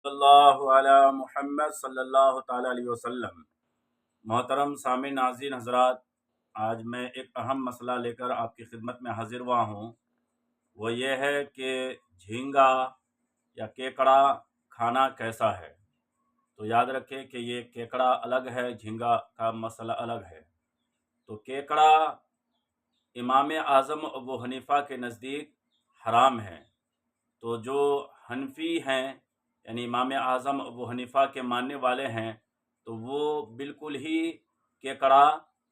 اللہ علی محمد صلی اللہ تعالی علیہ وسلم۔ محترم سامعین ناظرین حضرات، آج میں ایک اہم مسئلہ لے کر آپ کی خدمت میں حاضر ہوا ہوں۔ وہ یہ ہے کہ جھینگا یا کیکڑا کھانا کیسا ہے۔ تو یاد رکھیں کہ یہ کیکڑا الگ ہے، جھینگا کا مسئلہ الگ ہے۔ تو کیکڑا امام اعظم ابو حنیفہ کے نزدیک حرام ہے۔ تو جو حنفی ہیں یعنی امام اعظم ابو حنیفہ کے ماننے والے ہیں تو وہ بالکل ہی کیکڑا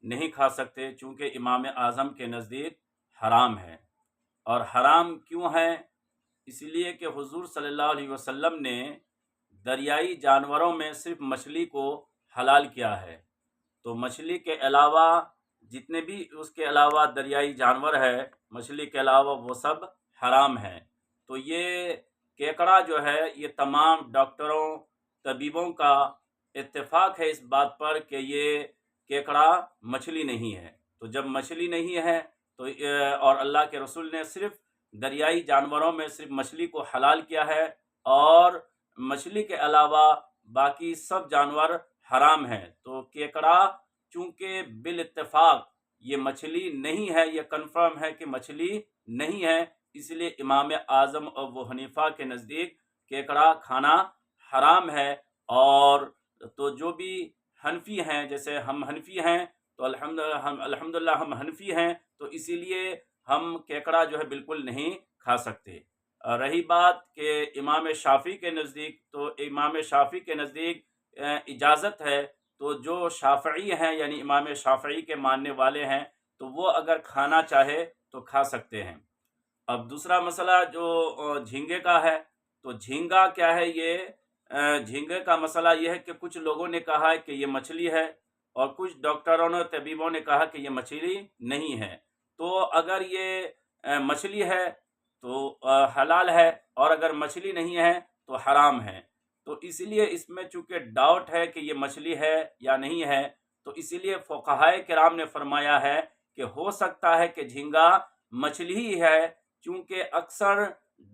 نہیں کھا سکتے، چونکہ امام اعظم کے نزدیک حرام ہے۔ اور حرام کیوں ہے؟ اس لیے کہ حضور صلی اللہ علیہ وسلم نے دریائی جانوروں میں صرف مچھلی کو حلال کیا ہے۔ تو مچھلی کے علاوہ جتنے بھی اس کے علاوہ دریائی جانور ہے، مچھلی کے علاوہ وہ سب حرام ہیں۔ تو یہ کیکڑا جو ہے، یہ تمام ڈاکٹروں طبیبوں کا اتفاق ہے اس بات پر کہ یہ کیکڑا مچھلی نہیں ہے۔ تو جب مچھلی نہیں ہے تو اور اللہ کے رسول نے صرف دریائی جانوروں میں صرف مچھلی کو حلال کیا ہے، اور مچھلی کے علاوہ باقی سب جانور حرام ہیں، تو کیکڑا چونکہ بالاتفاق یہ مچھلی نہیں ہے، یہ کنفرم ہے کہ مچھلی نہیں ہے، اس لیے امام اعظم ابو حنیفہ کے نزدیک کیکڑا کھانا حرام ہے۔ اور تو جو بھی حنفی ہیں، جیسے ہم حنفی ہیں تو الحمدللہ ہم حنفی ہیں، تو اسی لیے ہم کیکڑا جو ہے بالکل نہیں کھا سکتے۔ رہی بات کہ امام شافعی کے نزدیک، تو امام شافعی کے نزدیک اجازت ہے۔ تو جو شافعی ہیں یعنی امام شافعی کے ماننے والے ہیں تو وہ اگر کھانا چاہے تو کھا سکتے ہیں۔ اب دوسرا مسئلہ جو جھینگے کا ہے، تو جھینگا کیا ہے؟ یہ جھینگے کا مسئلہ یہ ہے کہ کچھ لوگوں نے کہا ہے کہ یہ مچھلی ہے، اور کچھ ڈاکٹروں نے طبیبوں نے کہا کہ یہ مچھلی نہیں ہے۔ تو اگر یہ مچھلی ہے تو حلال ہے، اور اگر مچھلی نہیں ہے تو حرام ہے۔ تو اس لیے اس میں چونکہ ڈاؤٹ ہے کہ یہ مچھلی ہے یا نہیں ہے، تو اسی لیے فقہائے کرام نے فرمایا ہے کہ ہو سکتا ہے کہ جھینگا مچھلی ہی ہے، چونکہ اکثر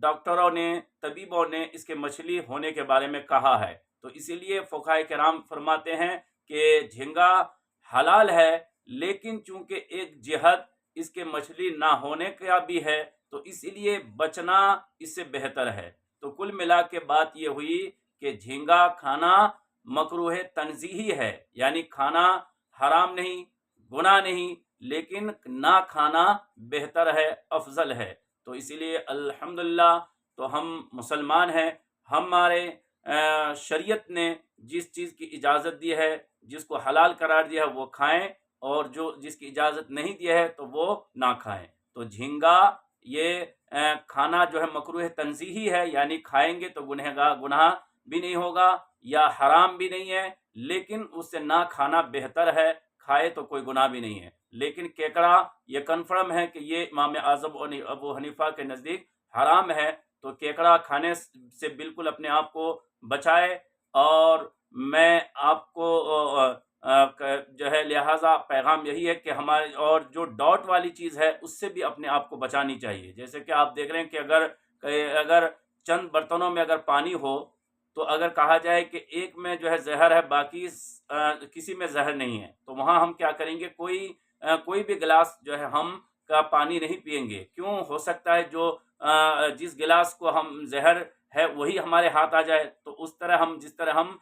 ڈاکٹروں نے طبیبوں نے اس کے مچھلی ہونے کے بارے میں کہا ہے۔ تو اسی لیے فقہائے کرام فرماتے ہیں کہ جھینگا حلال ہے، لیکن چونکہ ایک جہت اس کے مچھلی نہ ہونے کا بھی ہے، تو اس لیے بچنا اس سے بہتر ہے۔ تو کل ملا کے بات یہ ہوئی کہ جھینگا کھانا مکروہ تنزیہی ہے، یعنی کھانا حرام نہیں، گناہ نہیں، لیکن نہ کھانا بہتر ہے، افضل ہے۔ تو اسی لیے الحمدللہ تو ہم مسلمان ہیں، ہمارے شریعت نے جس چیز کی اجازت دی ہے، جس کو حلال قرار دیا ہے وہ کھائیں، اور جس کی اجازت نہیں دی ہے تو وہ نہ کھائیں۔ تو جھینگا یہ کھانا جو ہے مکروہ تنزیہی ہے، یعنی کھائیں گے تو گناہ بھی نہیں ہوگا یا حرام بھی نہیں ہے، لیکن اس سے نہ کھانا بہتر ہے، کھائے تو کوئی گناہ بھی نہیں ہے۔ لیکن کیکڑا یہ کنفرم ہے کہ یہ امام اعظم ابو حنیفہ کے نزدیک حرام ہے، تو کیکڑا کھانے سے بالکل اپنے آپ کو بچائے۔ اور میں آپ کو جو ہے لہٰذا پیغام یہی ہے کہ ہمارے اور جو ڈاؤٹ والی چیز ہے اس سے بھی اپنے آپ کو بچانی چاہیے۔ جیسے کہ آپ دیکھ رہے ہیں کہ اگر چند برتنوں میں اگر پانی ہو تو اگر کہا جائے کہ ایک میں جو ہے زہر ہے، باقی کسی میں زہر نہیں ہے، تو وہاں ہم کیا کریں گے؟ کوئی بھی گلاس جو ہے ہم کا پانی نہیں پئیں گے۔ کیوں؟ ہو سکتا ہے جو جس گلاس کو ہم زہر ہے وہی ہمارے ہاتھ آ جائے۔ تو اس طرح جس طرح ہم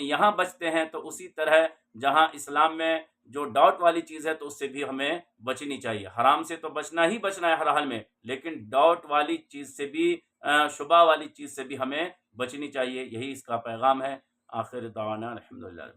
یہاں بچتے ہیں، تو اسی طرح جہاں اسلام میں جو ڈاؤٹ والی چیز ہے تو اس سے بھی ہمیں بچنی چاہیے۔ حرام سے تو بچنا ہی بچنا ہے ہر حال میں، لیکن ڈاؤٹ والی چیز سے بھی، شبہ والی چیز سے بھی ہمیں بچنی چاہیے۔ یہی اس کا پیغام ہے۔ آخر دعوانا الحمدللہ۔